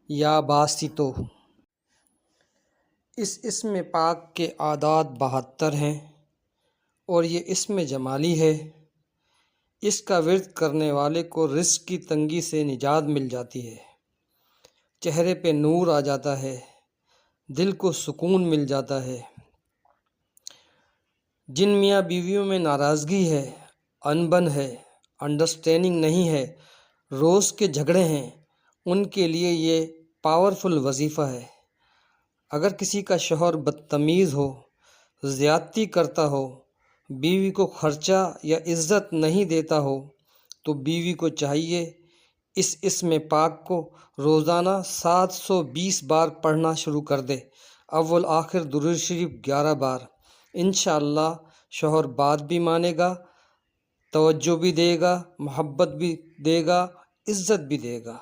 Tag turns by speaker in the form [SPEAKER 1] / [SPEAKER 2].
[SPEAKER 1] یا باسطو۔ اس اسم پاک کے اعداد 72 ہیں اور یہ اسم جمالی ہے۔ اس کا ورد کرنے والے کو رزق کی تنگی سے نجات مل جاتی ہے، چہرے پہ نور آ جاتا ہے، دل کو سکون مل جاتا ہے۔ جن میاں بیویوں میں ناراضگی ہے، انبن ہے، انڈرسٹینڈنگ نہیں ہے، روز کے جھگڑے ہیں، ان کے لیے یہ پاورفل وظیفہ ہے۔ اگر کسی کا شوہر بدتمیز ہو، زیادتی کرتا ہو، بیوی کو خرچہ یا عزت نہیں دیتا ہو، تو بیوی کو چاہیے اس اسم پاک کو روزانہ 720 بار پڑھنا شروع کر دے، اول آخر درود شریف 11 بار۔ انشاءاللہ شوہر بات بھی مانے گا، توجہ بھی دے گا، محبت بھی دے گا، عزت بھی دے گا۔